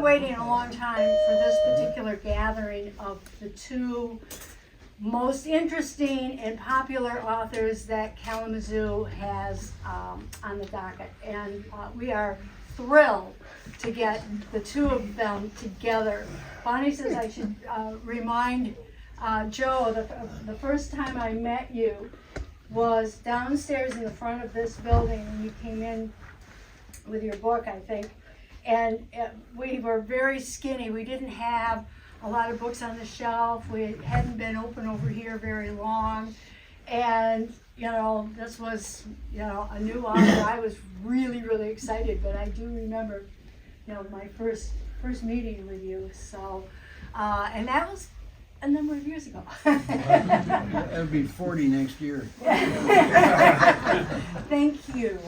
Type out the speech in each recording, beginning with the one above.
been waiting a long time for this particular gathering of the two most interesting and popular authors that Kalamazoo has on the docket. And we are thrilled to get the two of them together. Bonnie says I should remind Joe, the first time I met you was downstairs in the front of this building, and you came in with your book, I think. And we were very skinny. We didn't have a lot of books on the shelf. We hadn't been open over here very long. And, you know, this was, you know, a new author. I was really, really excited, but I do remember, you know, my first meeting with you. So, and that was a number of years ago. That'll be 40 next year. Thank you.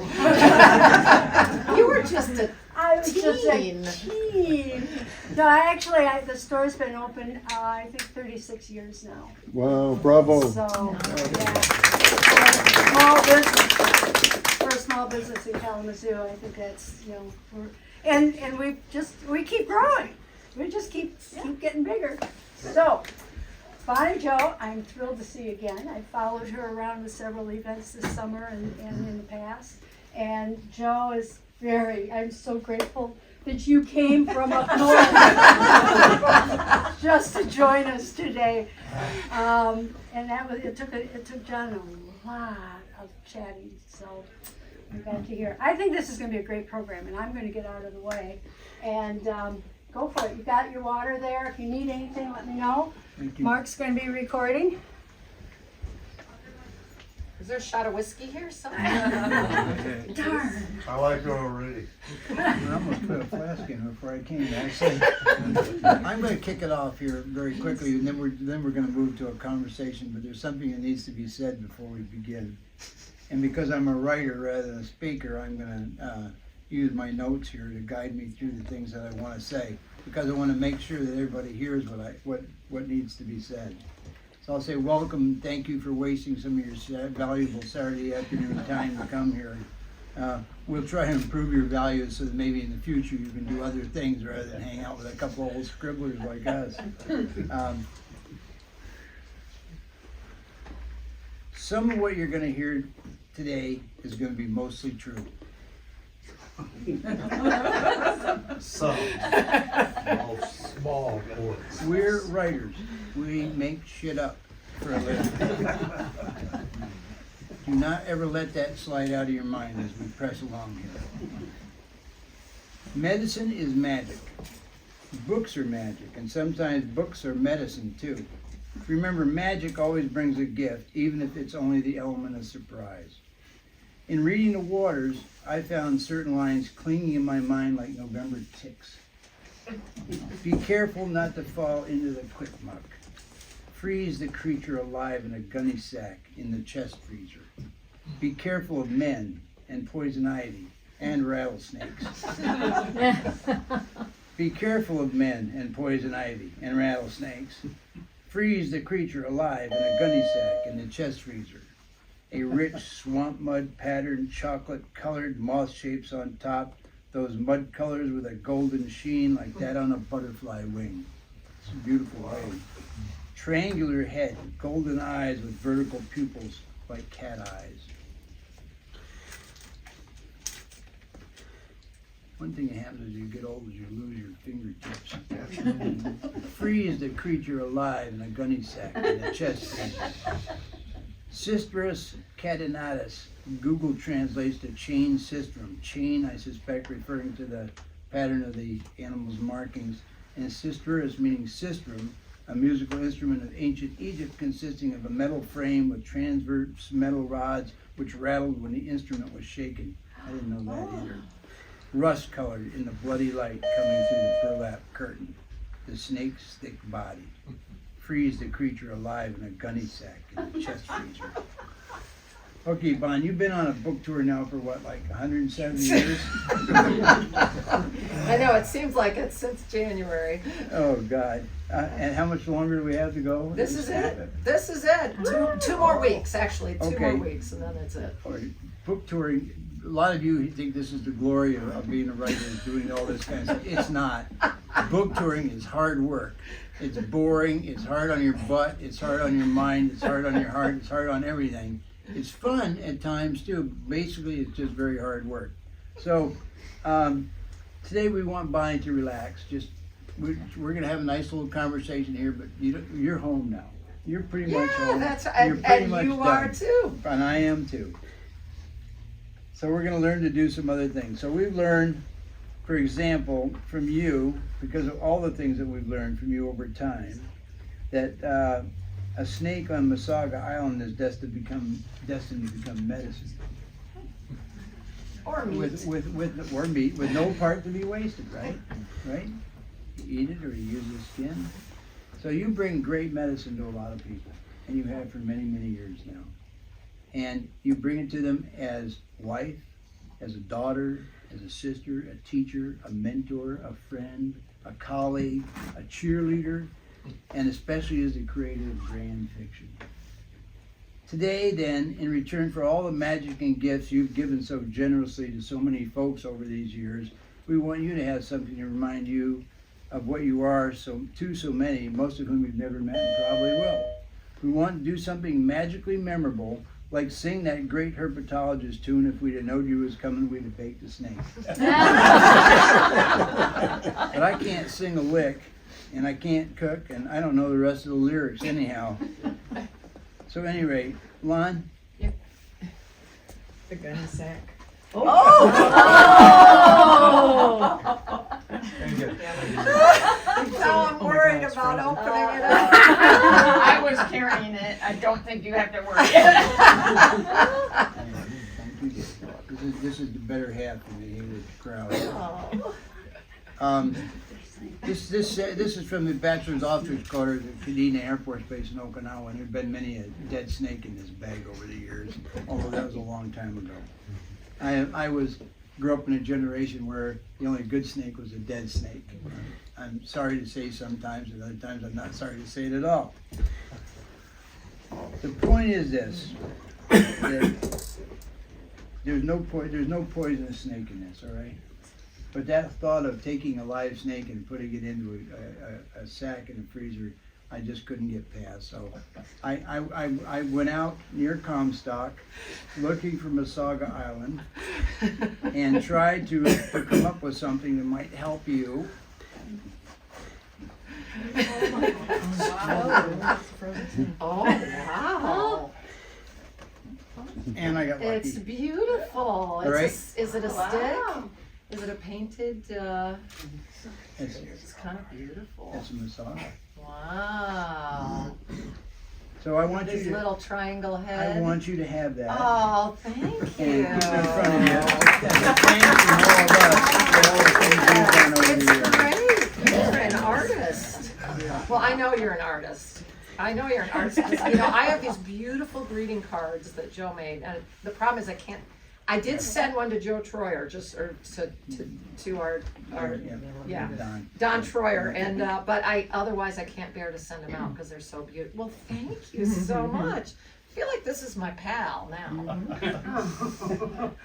You were just a I was teen. just a teen. No, the store's been open, I think 36 years now. Wow, bravo. So, yeah. Small business, for a small business in Kalamazoo, I think that's, you know, and we keep growing. We just keep getting bigger. So, Bonnie Jo, I'm thrilled to see again. I followed her around with several events this summer and in the past. And Jo is I'm so grateful that you came from up north just to join us today. And it took John a lot of chatting, so we got to hear. I think this is going to be a great program, and I'm going to get out of the way and go for it. You got your water there. If you need anything, let me know. Thank you. Mark's going to be recording. Is there a shot of whiskey here somewhere? Darn. I like it already. I almost put a flask in before I came. Actually, I'm going to kick it off here very quickly, and then we're going to move to a conversation. But there's something that needs to be said before we begin. And because I'm a writer rather than a speaker, I'm going to use my notes here to guide me through the things that I want to say, because I want to make sure that everybody hears what needs to be said. So I'll say welcome, thank you for wasting some of your valuable Saturday afternoon time to come here. We'll try and improve your values so that maybe in the future you can do other things rather than hang out with a couple old scribblers like us. Some of what you're going to hear today is going to be mostly true. Some. Small boys. We're writers. We make shit up for a living. Do not ever let that slide out of your mind as we press along here. Medicine is magic. Books are magic, and sometimes books are medicine too. Remember, magic always brings a gift, even if it's only the element of surprise. In reading The Waters, I found certain lines clinging in my mind like November ticks. Be careful not to fall into the quick muck. Freeze the creature alive in a gunny sack in the chest freezer. Be careful of men and poison ivy and rattlesnakes. Be careful of men and poison ivy and rattlesnakes. Freeze the creature alive in a gunny sack in the chest freezer. A rich swamp mud patterned chocolate colored moth shapes on top, those mud colors with a golden sheen like that on a butterfly wing. It's a beautiful way. Triangular head, golden eyes with vertical pupils like cat eyes. One thing that happens as you get old is you lose your fingertips. Freeze the creature alive in a gunny sack in the chest freezer. Sistris catenatus, Google translates to chain sistrum. Chain, I suspect, referring to the pattern of the animal's markings. And sistris, meaning sistrum, a musical instrument of ancient Egypt consisting of a metal frame with transverse metal rods which rattled when the instrument was shaken. I didn't know that either. Rust colored in the bloody light coming through the burlap curtain. The snake's thick body. Freeze the creature alive in a gunny sack in the chest freezer. Okay, Bon, you've been on a book tour now for what, like 170 years? I know, it seems like it's since January. Oh, God. And how much longer do we have to go? This is it. This is it. Two more weeks, actually. Two more weeks, and then it's it. All right. Book touring, a lot of you think this is the glory of being a writer, is doing all this kind of stuff. It's not. book touring is hard work. It's boring, it's hard on your butt, it's hard on your mind, it's hard on your heart, it's hard on everything. It's fun at times too. Basically, it's just very hard work. So, today we want Bonnie to relax. We're gonna have a nice little conversation here, but you're home now. You're pretty much home. That's You're pretty much you are done. too. And I am too. So we're gonna learn to do some other things. So we've learned, for example, from you, because of all the things that we've learned from you over time, that a snake on Masaga Island is destined to become medicine. Or meat. Or meat, with no part to be wasted, right? Right? You eat it or you use the skin. So you bring great medicine to a lot of people, and you have for many, many years now. And you bring it to them as wife, as a daughter, as a sister, a teacher, a mentor, a friend, a colleague, a cheerleader, and especially as the creator of grand fiction. Today, then, in return for all the magic and gifts you've given so generously to so many folks over these years, we want you to have something to remind you of what you are to so many, most of whom you've never met and probably will. We want to do something magically memorable, like sing that great herpetologist tune, "If we'd have known you was coming, we'd have baked a snake." But I can't sing a lick, and I can't cook, and I don't know the rest of the lyrics anyhow. So at any rate, Lon? Yep. The gunny sack. Oh! Now I'm worried about opening it up. I was carrying it. I don't think you have to worry. This is the better half of the Heywood crowd. Oh. This is from the Bachelor's Officers' Quarters at Kadena Air Force Base in Okinawa, and there's been many a dead snake in this bag over the years, although that was a long time ago. I grew up in a generation where the only good snake was a dead snake. I'm sorry to say sometimes, and other times I'm not sorry to say it at all. The point is this, that there's no poisonous snake in this, all right? But that thought of taking a live snake and putting it into a sack in a freezer, I just couldn't get past. So I went out near Comstock looking for Masaga Island and tried to come up with something that might help you. Oh, wow. And I got lucky. It's beautiful. All right. Is it a stick? Is it a painted, It's it's kind of beautiful. a Masaga. Wow. So I want This you to, little triangle head. I want you to have that. Oh, thank you. And keep it in front of you. As a thanks from all of us for all the things you've done over the years. It's great. You're an artist. Well, I know you're an artist. I know you're an artist. 'Cause, you know, I have these beautiful greeting cards that Joe made, and the problem is I did send one to Joe Troyer, to our yeah. Don Troyer, and but otherwise I can't bear to send them out because they're so beautiful. Well, thank you so much. I feel like this is my pal now.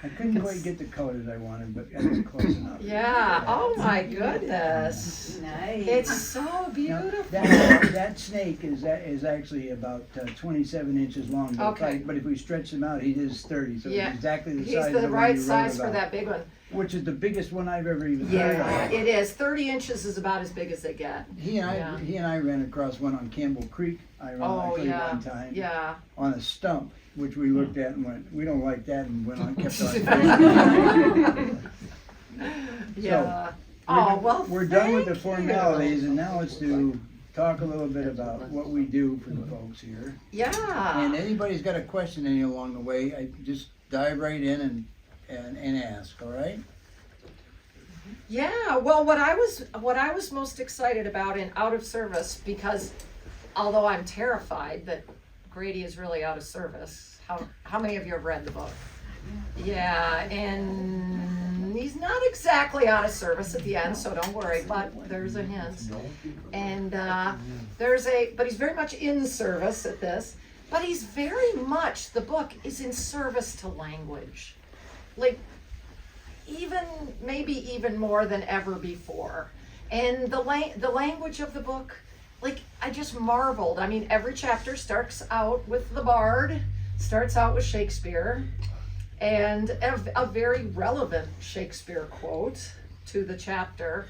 I couldn't quite get the colors I wanted, but it was close enough. Yeah. Oh my goodness. Nice. It's so Now, beautiful. that snake is actually about 27 inches long. Okay. But if we stretch him out, he is 30, so Yeah. it's exactly the He's size of the the one right you wrote size for about, that big one. which is the biggest one I've ever even heard Yeah, of. it is. 30 inches is about as big as they get. He and I ran across one on Campbell Creek, ironically, one time, Yeah. on a stump, which we looked at and went, we don't like that, and went on, kept on. Yeah. Oh, well, We're done with the thank you. formalities, and now let's talk a little bit about what we do for the folks here. Yeah. And anybody's got a question any along the way, I just dive right in and ask, all right? Yeah, well, what I was most excited about in Out of Service, because although I'm terrified that Grady is really out of service, how many of you have read the book? Yeah, and he's not exactly out of service at the end, so don't worry, but there's a hint. And but he's very much in service at this, but he's very much, the book is in service to language. Like, maybe even more than ever before. And the language of the book, like, I just marveled. I mean, every chapter starts out with the bard, starts out with Shakespeare, and a very relevant Shakespeare quote to the chapter.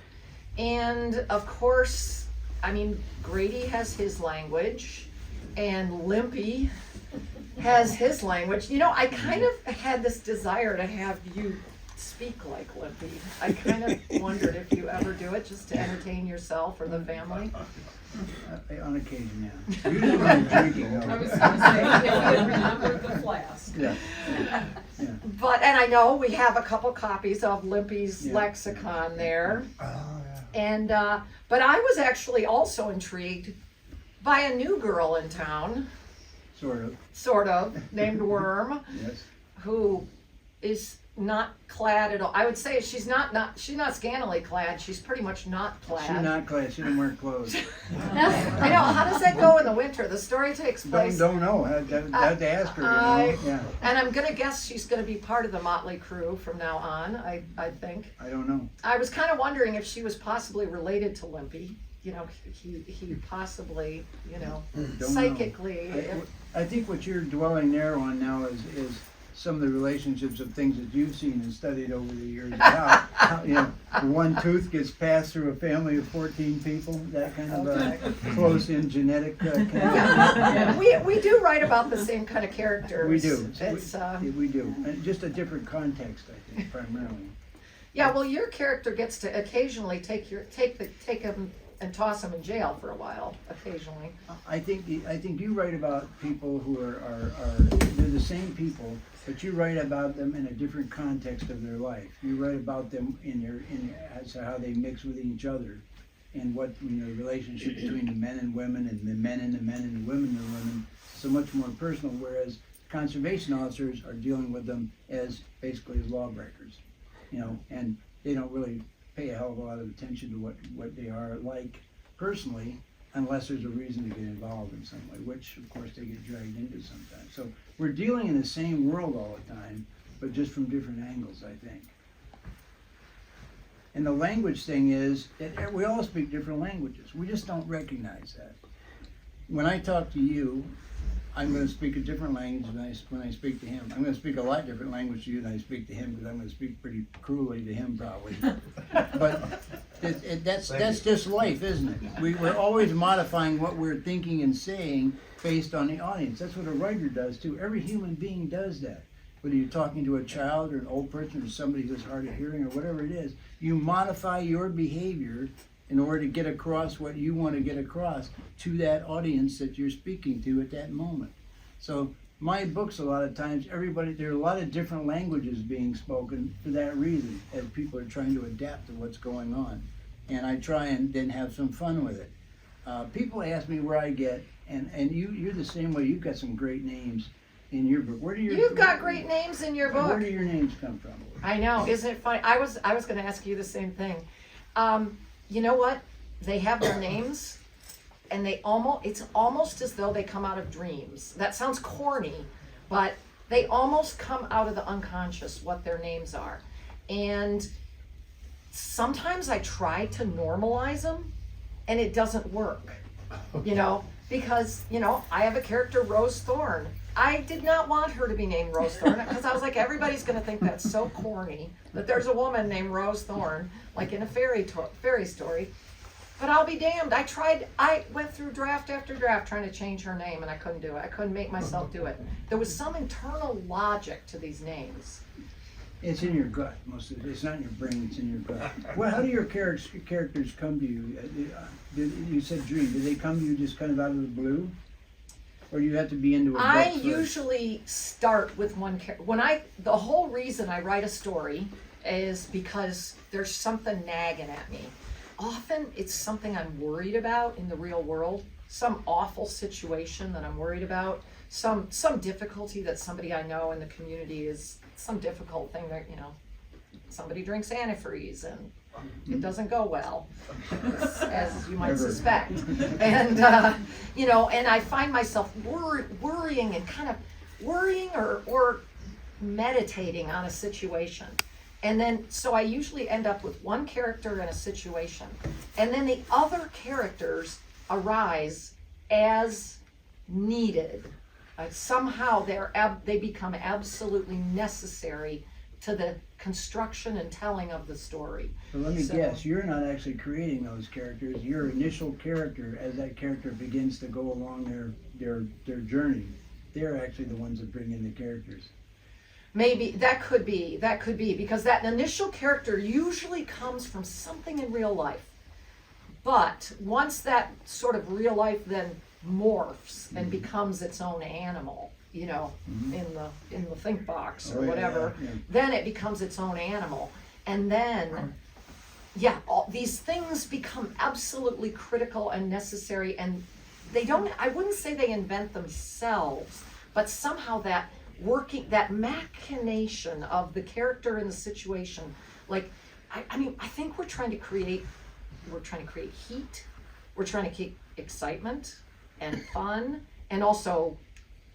And of course, I mean, Grady has his language, and Limpy has his language. You know, I kind of had this desire to have you speak like Limpy. I kind of wondered if you ever do it just to entertain yourself or the family. On occasion, yeah. Usually when I'm drinking, I though. was gonna say, if you remember the flask. Yeah. But, and I know we have a couple copies of Limpy's Yeah. lexicon there. Oh, And, but I was actually also intrigued by a new girl in town, Sort of, named Worm, yes. who is not clad at all. I would say she's not scantily clad. She's pretty much not clad. She's not glad, she didn't wear clothes. I know. How does that go in the winter? The story takes place. Don't know, I have to ask her, you know, yeah. And I'm gonna guess she's gonna be part of the Motley Crew from now on. I think. I don't know. I was kind of wondering if she was possibly related to Limpy. You know, he possibly, you know, Don't know. psychically. I think what you're dwelling there on now is some of the relationships of things that you've seen and studied over the years. How, you know, one tooth gets passed through a family of 14 people, that kind of close-in genetic connection. We do write about the same kind of characters. We do. It's We do. And just a different context, I think, primarily. yeah. Well, your character gets to occasionally take him and toss him in jail for a while. Occasionally. I think you write about people who are they're the same people, but you write about them in a different context of their life. You write about them as to how they mix with each other, and what, you know, the relationship between the men and women, and the men and the men and the women and the women. So much more personal. Whereas conservation officers are dealing with them as basically lawbreakers, you know, and they don't really pay a hell of a lot of attention to what they are like personally, unless there's a reason to get involved in some way, which of course they get dragged into sometimes. So we're dealing in the same world all the time, but just from different angles, I think. And the language thing is that we all speak different languages. We just don't recognize that. When I talk to you, I'm going to speak a different language when I speak to him. I'm going to speak a lot different language to you than I speak to him, because I'm going to speak pretty cruelly to him probably. But that's just life, isn't it? We're always modifying what we're thinking and saying based on the audience. That's what a writer does too. Every human being does that. Whether you're talking to a child or an old person or somebody who's hard of hearing or whatever it is, you modify your behavior in order to get across what you want to get across to that audience that you're speaking to at that moment. So my books, a lot of times, there are a lot of different languages being spoken for that reason, as people are trying to adapt to what's going on. And I try and then have some fun with it. People ask me where I get, and you're the same way. You've got some great names in your book. You've got great names in your book. Where do your names come from? I know, isn't it funny? I was going to ask you the same thing. You know what? They have their names, and it's almost as though they come out of dreams. That sounds corny, but they almost come out of the unconscious, what their names are. And sometimes I try to normalize them, and it doesn't work, you know, because, you know, I have a character, Rose Thorne. I did not want her to be named Rose Thorne, because I was like, everybody's going to think that's so corny that there's a woman named Rose Thorne, like in a fairy story. But I'll be damned. I went through draft after draft trying to change her name, and I couldn't do it. I couldn't make myself do it. There was some internal logic to these names. It's in your gut, most of it. It's not in your brain, it's in your gut. Well, how do your characters come to you? You said dream. Do they come to you just kind of out of the blue? Or do you have to be into a book I first? usually start with one character. The whole reason I write a story is because there's something nagging at me. Often it's something I'm worried about in the real world, some awful situation that I'm worried about, some difficulty that somebody I know in the community is, some difficult thing that, you know, somebody drinks antifreeze and it doesn't go well, as you might suspect. And, you know, and I find myself worrying and kind of worrying or meditating on a situation. And then, so I usually end up with one character in a situation. And then the other characters arise as needed. Somehow they become absolutely necessary to the construction and telling of the story. So let me So- guess, you're not actually creating those characters, your initial character, as that character begins to go along their journey, they're actually the ones that bring in the characters. Maybe that could be, because that initial character usually comes from something in real life. But once that sort of real life then morphs and becomes its own animal, in the think box or Oh, yeah, whatever, yeah. then it becomes its own animal. And then, all these things become absolutely critical and necessary, and I wouldn't say they invent themselves, but somehow that machination of the character and the situation, like, I mean, I think we're trying to create heat, we're trying to keep excitement and fun, and also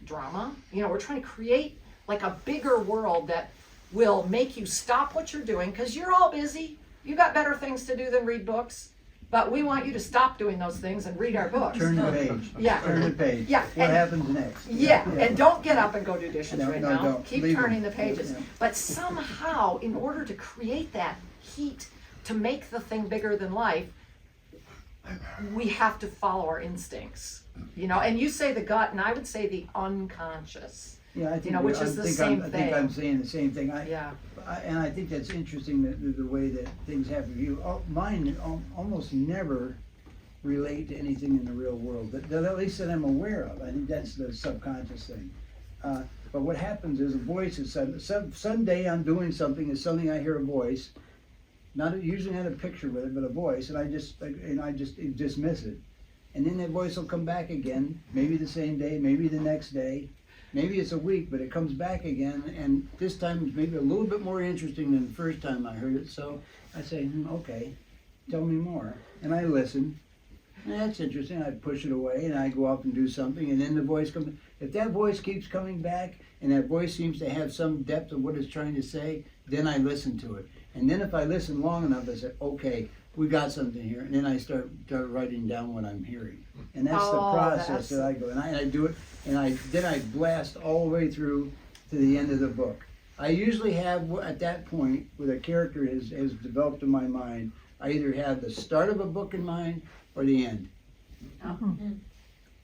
drama. We're trying to create like a bigger world that will make you stop what you're doing, because you're all busy, you got better things to do than read books, but we want you to stop doing those things and read our books. Turn the page. Yeah. Turn the page. Yeah, What and- happens next? Yeah, and don't get up and go do dishes No, right no, now. don't. Keep Leave turning them. the pages. Yeah. But somehow, in order to create that heat, to make the thing bigger than life, we have to follow our instincts. And you say the gut, and I would say the unconscious. Yeah, I think, which is the same I think thing. I'm saying the same thing. Yeah. And I think that's interesting, the way that things happen for you. Mine almost never relate to anything in the real world, that at least that I'm aware of. I think that's the subconscious thing. But what happens is a voice is someday I'm doing something, and suddenly I hear a voice, usually not a picture with it, but a voice, and I just dismiss it. And then that voice will come back again, maybe the same day, maybe the next day. Maybe it's a week, but it comes back again, and this time it's maybe a little bit more interesting than the first time I heard it. So I say, okay, tell me more. And I listen. And that's interesting. I push it away, and I go up and do something, and then the voice comes. If that voice keeps coming back, and that voice seems to have some depth of what it's trying to say, then I listen to it. And then if I listen long enough, I say, okay, we got something here. And then I start writing down what I'm hearing. And that's the process that I go. And I do it, and then I blast all the way through to the end of the book. I usually have, at that point, where the character has developed in my mind, I either have the start of a book in mind or the end.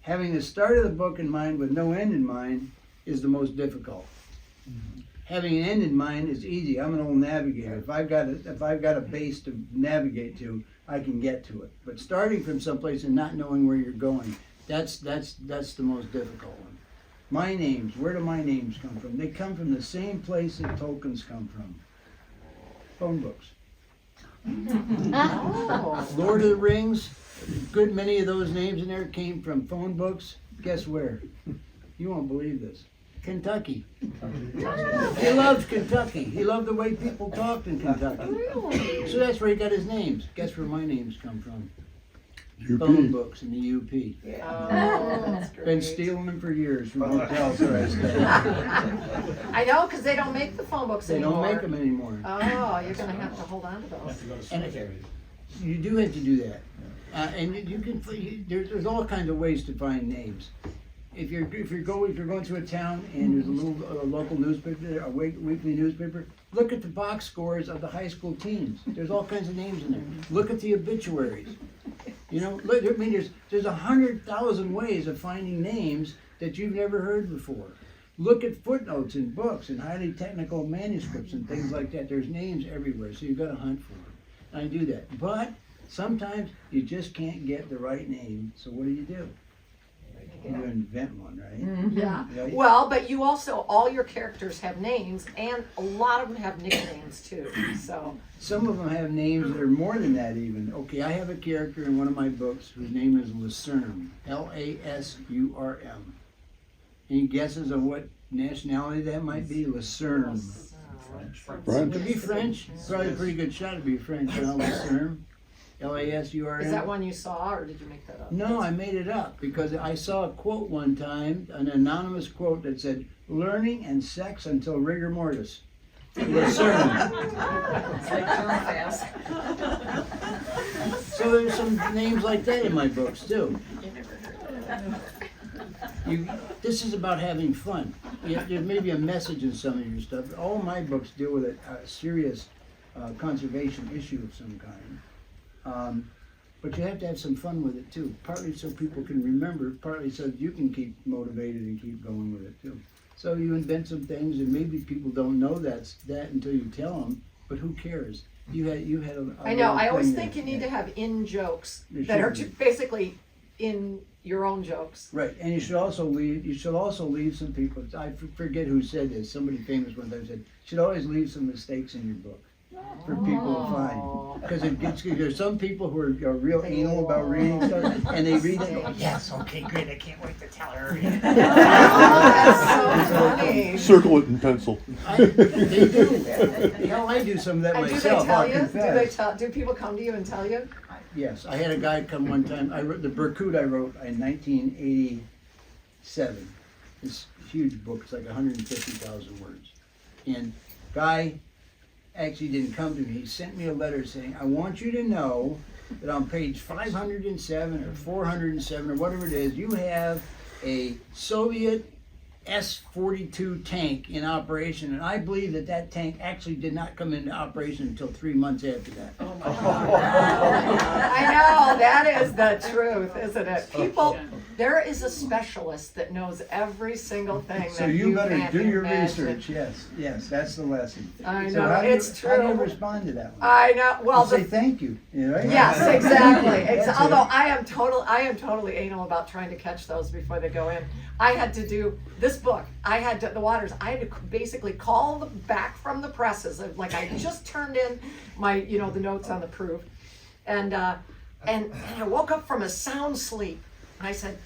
Having the start of the book in mind with no end in mind is the most difficult. Having an end in mind is easy. I'm an old navigator. If I've got a base to navigate to, I can get to it. But starting from someplace and not knowing where you're going, that's the most difficult one. My names, where do my names come from? They come from the same place that tokens come from. Phone books. Oh. Lord of the Rings, a good many of those names in there came from phone books. Guess where? You won't believe this. Kentucky. He loved Kentucky. He loved the way people talked in Kentucky. Really? So that's where he got his names. Guess where my names come from? Phone books in the UP. Oh, that's great. Been stealing them for years from hotels where I stay. I know, because they don't make the phone books They anymore. don't make them anymore. Oh, you're gonna have to hold on to those. And you do have to do that. And you can, there's all kinds of ways to find names. If you're going to a town and there's a local newspaper, a weekly newspaper, look at the box scores of the high school teams. There's all kinds of names in there. Look at the obituaries. There's 100,000 ways of finding names that you've never heard before. Look at footnotes in books and highly technical manuscripts and things like that. There's names everywhere, so you've got to hunt for them. I do that, but sometimes you just can't get the right name. So what do? You invent one, right? Yeah. Right? Well, but you also, all your characters have names, and a lot of them have nicknames too. So. Some of them have names that are more than that even. Okay, I have a character in one of my books whose name is Lassurm, L-A-S-U-R-M. Any guesses on what nationality that might be? Lassurm. French. Could be French. Probably a pretty good shot to be French. Lassurm, L-A-S-U-R-M. Is that one you saw, or did you make that up? No, I made it up because I saw a quote one time, an anonymous quote that said, "Learning and sex until rigor mortis." The sermon. It's like germ fast. So there's some names like that in my books too. This is about having fun. There may be a message in some of your stuff. All my books deal with a serious conservation issue of some kind. But you have to have some fun with it too. Partly so people can remember, partly so you can keep motivated and keep going with it too. So you invent some things, and maybe people don't know that until you tell them. But who cares? You had a I know, I always thing think you that- need to have in jokes There that are should be. basically in your own jokes. Right, and you should also leave some people. I forget who said this. Somebody famous one time said, "You should always leave some mistakes in your book for people to find." Because there's some people who are real anal about reading stuff, and they read it. And go, yes, okay, great. I can't wait to tell her. Oh, that's so funny. Circle it in pencil. They do. Hell, I do some of that And do they myself. tell I'll you? confess. Do people come to you and tell you? Yes, I had a guy come one time. I wrote the Berkut I wrote in 1987. This huge book. It's like 150,000 words. And guy actually didn't come to me. He sent me a letter saying, "I want you to know that on page 507 or 407 or whatever it is, you have a Soviet S-42 tank in operation, and I believe that tank actually did not come into operation until 3 months after that." I know, that is the truth, isn't it? People, there is a specialist that knows every single thing So that you better can't do your imagine. research. Yes, that's the lesson. I So know, how do you- it's How do you true. respond to that one? I know, well, You say thank you, right? yes, exactly. That's it. Although I am totally anal about trying to catch those before they go in. I had to do this book. I had to basically call them back from the presses. Like I just turned in my, the notes on the proof, and I woke up from a sound sleep, and I said,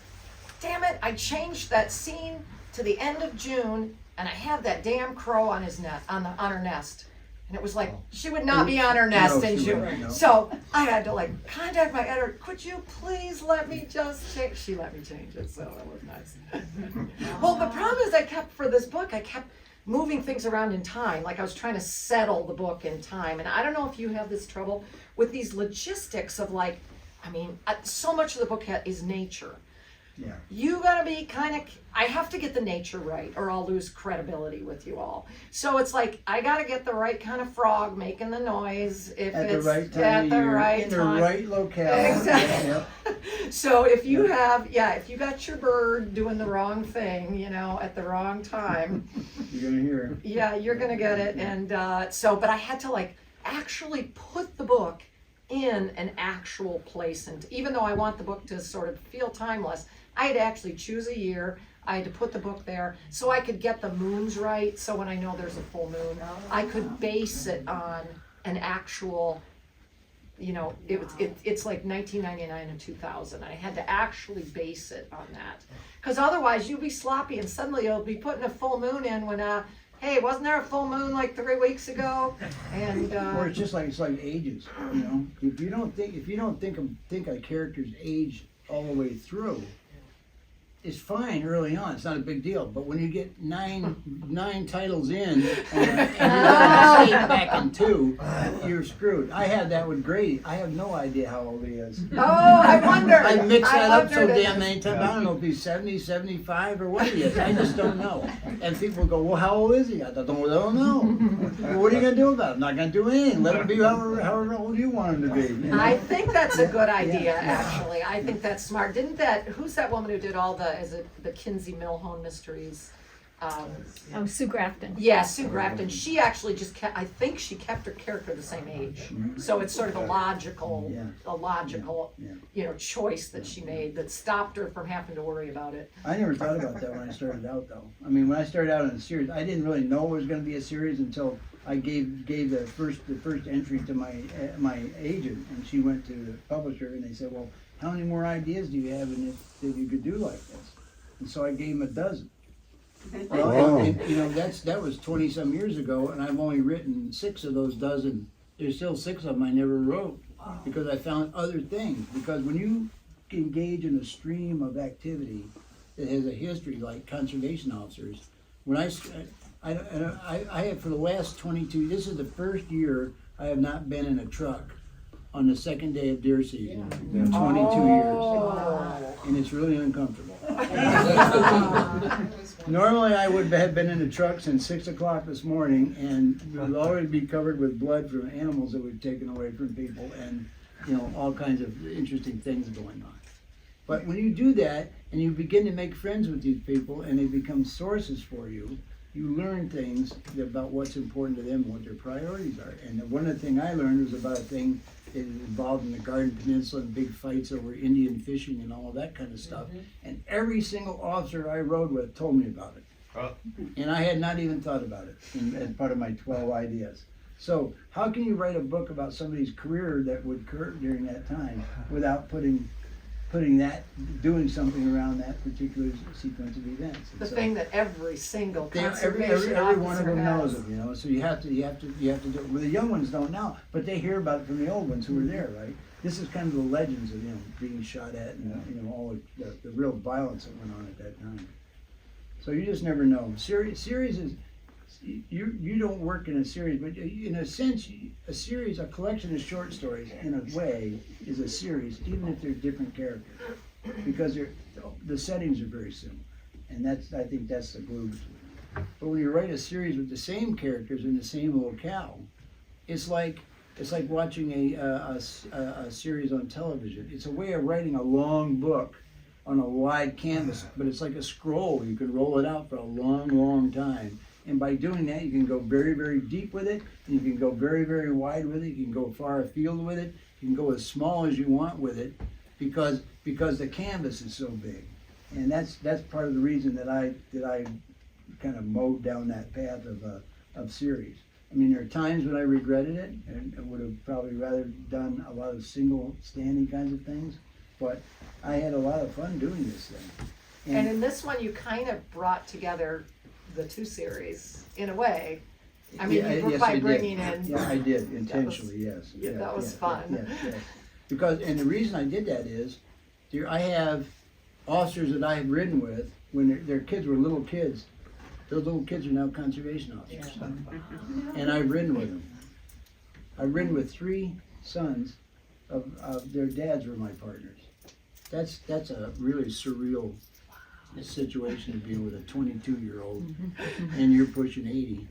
"Damn it! I changed that scene to the end of June, and I have that damn crow on his nest on her nest." And it was like, she would not be on her nest in she June. wouldn't, no. So I had to contact my editor, "Could you please let me just change?" She let me change it, so that was nice. Well, the problem is I kept moving things around in time. Like I was trying to settle the book in time. And I don't know if you have this trouble with these logistics of so much of the book is nature. Yeah. You gotta be I have to get the nature right or I'll lose credibility with you all. So it's like, I gotta get the right kind of frog making the noise if At the it's right time at of the year, right in time. the right locale. Exactly. Yeah. So if you if you got your bird doing the wrong thing, at the wrong time, You're gonna hear. yeah, you're gonna get it. And but I had to actually put the book in an actual place. And even though I want the book to sort of feel timeless, I had to actually choose a year. I had to put the book there so I could get the moons right. So when I know there's a full moon, I could base it on an actual, it's like 1999 and 2000. I had to actually base it on that. Because otherwise you'll be sloppy and suddenly you'll be putting a full moon in when, hey, wasn't there a full moon 3 weeks ago? And Or it's like ages. If you don't think a character's age all the way through, it's fine early on. It's not a big deal. But when you get nine titles in and you're staying back in 2, you're screwed. I had that with Grady. I have no idea how old he is. oh, I wonder. I mixed that up so wondered. damn many times. I don't know if he's 70, 75, or what he is. I just don't know. And people go, "Well, how old is he?" I don't know. Well, what are you going to do about it? I'm not going to do anything. Let him be however old you want him to be. I think that's a good idea, Yeah. actually. I think that's smart. Who's that woman who did all the Kinsey Milhone mysteries? Sue Grafton. Yeah, Sue Grafton. She actually I think she kept her character the same age. So it's sort of a logical, Yeah. choice that she made that stopped her from having to worry about it. I never thought about that when I started out, though. I mean, when I started out in a series, I didn't really know it was going to be a series until I gave the first entry to my agent, and she went to the publisher, and they said, "Well, how many more ideas do you have that you could do like this?" And so I gave him a dozen. Well, Wow. and, that was 20-some years ago, and I've only written 6 of those dozen. There's still 6 of them I never wrote because I found other things. Because when you engage in a stream of activity that has a history, like conservation officers, when I have for the last 22. This is the first year I have not been in a truck on the second day of deer season in 22 years, and it's really uncomfortable. Normally, I would have been in the truck since 6 o'clock this morning, and we would already be covered with blood from animals that we've taken away from people, and all kinds of interesting things going on. But when you do that, and you begin to make friends with these people, and they become sources for you, you learn things about what's important to them and what their priorities are. And one of the things I learned was about a thing that is involved in the Garden Peninsula and big fights over Indian fishing and all of that kind of stuff. And every single officer I rode with told me about it. And I had not even thought about it as part of my 12 ideas. So how can you write a book about somebody's career that would occur during that time without putting doing something around that particular sequence of events? And The so thing that every single every conservation one of officer them knows has. it, So you have to do it. Well, the young ones don't now, but they hear about it from the old ones who were there, right? This is kind of the legends of being shot at and all the real violence that went on at that time. So you just never know. Series is you don't work in a series, but in a sense, a collection of short stories, in a way, is a series, even if they're different characters, because the settings are very similar, and I think that's the glue between them. But when you write a series with the same characters in the same locale, it's like watching a series on television. It's a way of writing a long book on a wide canvas, but it's like a scroll. You can roll it out for a long, long time. And by doing that, you can go very, very deep with it, and you can go very, very wide with it. You can go far afield with it. You can go as small as you want with it, because the canvas is so big. And that's part of the reason that I kind of mowed down that path of series. I mean, there are times when I regretted it, and I would have probably rather done a lot of single standing kinds of things. But I had a lot of fun doing this thing. And in this one, you kind of brought together the two series in a way. I mean, by bringing in. Yeah, I did intentionally. Yes. Yeah, that was fun. Yes. And the reason I did that is, I have officers that I have ridden with when their kids were little kids. Those little kids are now conservation officers, and I've ridden with them. I've ridden with 3 sons of their dads were my partners. That's a really surreal situation to be with a 22-year-old, and you're pushing 80.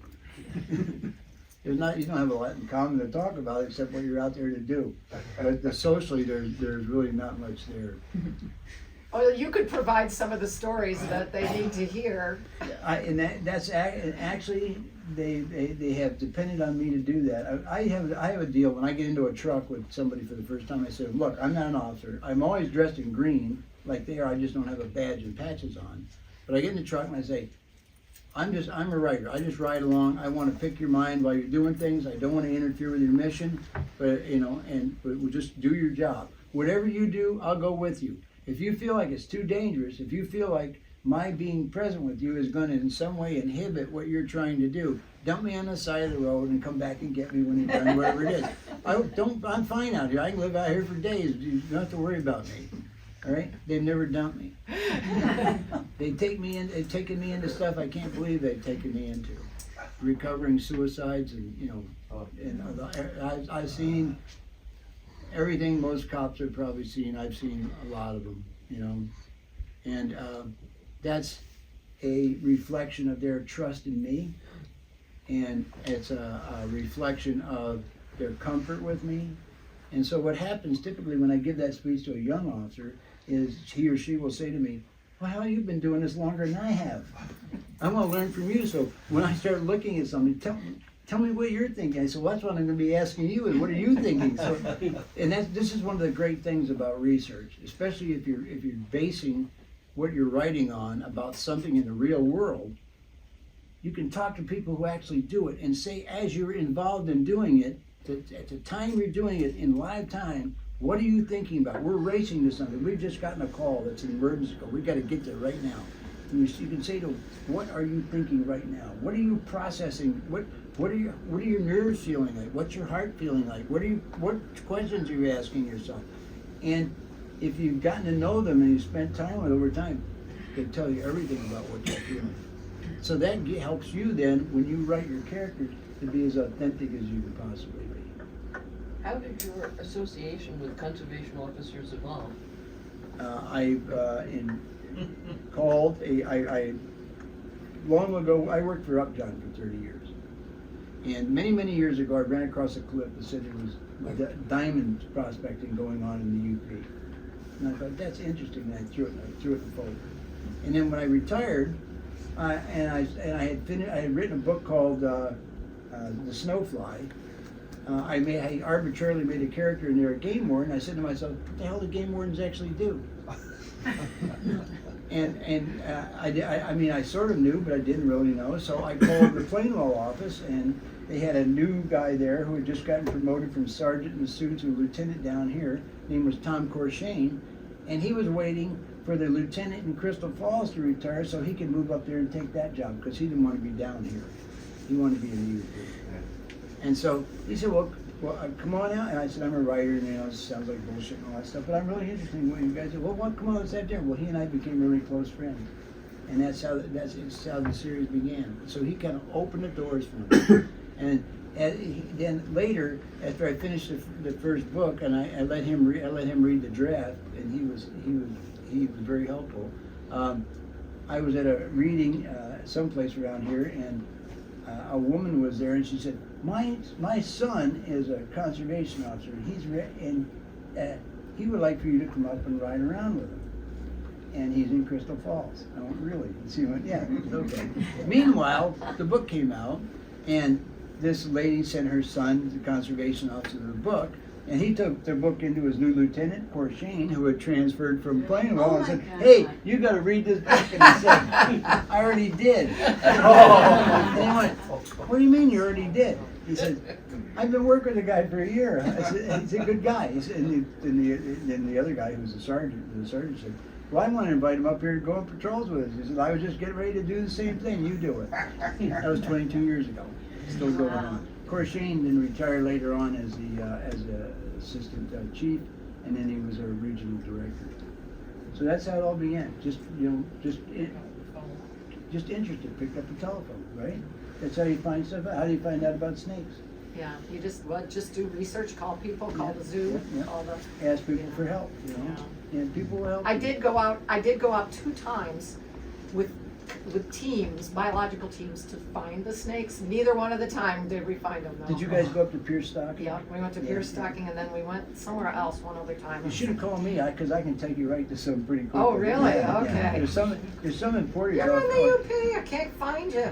You don't have a lot in common to talk about except what you're out there to do. But socially, there's really not much there. Well, you could provide some of the stories that they need to hear. Actually they have depended on me to do that. I have a deal when I get into a truck with somebody for the first time. I say, look, I'm not an officer. I'm always dressed in green like they are. I just don't have a badge and patches on. But I get in the truck and I say, I'm a writer. I just ride along. I want to pick your mind while you're doing things. I don't want to interfere with your mission, but we'll just do your job. Whatever you do, I'll go with you. If you feel like it's too dangerous, if you feel like my being present with you is going to in some way inhibit what you're trying to do, dump me on the side of the road and come back and get me when you're done, whatever it is. I'm fine out here. I can live out here for days. You don't have to worry about me. All right? They've never dumped me. They've taken me into stuff I can't believe they've taken me into. Recovering suicides and I've seen everything most cops have probably seen. I've seen a lot of them, and that's a reflection of their trust in me, and it's a reflection of their comfort with me. And so what happens typically when I give that speech to a young officer is he or she will say to me, well, how you've been doing this longer than I have. I want to learn from you. So when I start looking at something, tell me what you're thinking. I said, well, that's what I'm going to be asking you is what are you thinking? So, and this is one of the great things about research, especially if you're basing what you're writing on about something in the real world. You can talk to people who actually do it and say, as you're involved in doing it, at the time you're doing it in live time, what are you thinking about? We're racing to something. We've just gotten a call that's an emergency call. We've got to get there right now. And you can say to them, what are you thinking right now? What are you processing? What are your nerves feeling like? What's your heart feeling like? What questions are you asking yourself? And if you've gotten to know them and you spent time with them over time, they'll tell you everything about what you're feeling. So that helps you then, when you write your characters, to be as authentic as you can possibly be. How did your association with conservation officers evolve? Long ago, I worked for Upjohn for 30 years. And many, many years ago, I ran across a clip that said there was diamond prospecting going on in the UP. And I thought, that's interesting, and I threw it in the folder. And then when I retired, I had written a book called The Snowfly. I arbitrarily made a character in there, a game warden. I said to myself, what the hell do game wardens actually do? I sort of knew, but I didn't really know. So I called the Plainlaw office, and they had a new guy there who had just gotten promoted from sergeant in the suit to lieutenant down here. His name was Tom Corshane, and he was waiting for the lieutenant in Crystal Falls to retire so he could move up there and take that job because he didn't want to be down here. He wanted to be in the UP. And so he said, well, come on out. And I said, I'm a writer, and it sounds like bullshit and all that stuff, but I'm really interested in what you guys do. Well, come on, let's have dinner. Well, he and I became really close friends. And that's how the series began. So he kind of opened the doors for me. And then later, after I finished the first book, and I let him read the draft, and he was very helpful. I was at a reading someplace around here, and a woman was there, and she said, "My son is a conservation officer. He would like for you to come up and ride around with him. And he's in Crystal Falls." I went, "Really?" And she went, "Yeah, it's okay." Meanwhile, the book came out, and this lady sent her son, the conservation officer, the book, and he took the book into his new lieutenant, Corshane, who had transferred from Plainwell, and said, "Hey, you got to read this book." And he said, "I already did." And he went, "What do you mean you already did?" He said, "I've been working with the guy for a year." I said, "He's a good guy." He said, and the other guy, who was the sergeant said, "Well, I want to invite him up here to go on patrols with us." He said, "I was just getting ready to do the same thing. You do it." That was 22 years ago. Still going on. Corshane then retired later on as the assistant chief, and then he was our regional director. So that's how it all began. Just interested. Picked up the telephone, right? That's how you find stuff out. How do you find out about snakes? Yeah, you just do research, call people, call the zoo, Yeah. call the. Ask people for help, you know. And people will help. I did go out 2 times with teams, biological teams, to find the snakes. Neither one of the time did we find them, though. Did you guys go up to Pierce Stock? Yeah, we went to Pierce Stocking, and then we went somewhere else one other time. You should have called me, because I can take you right to some pretty quick. Oh, really? Yeah. Okay. There's some important. You're in the UP, I can't find you.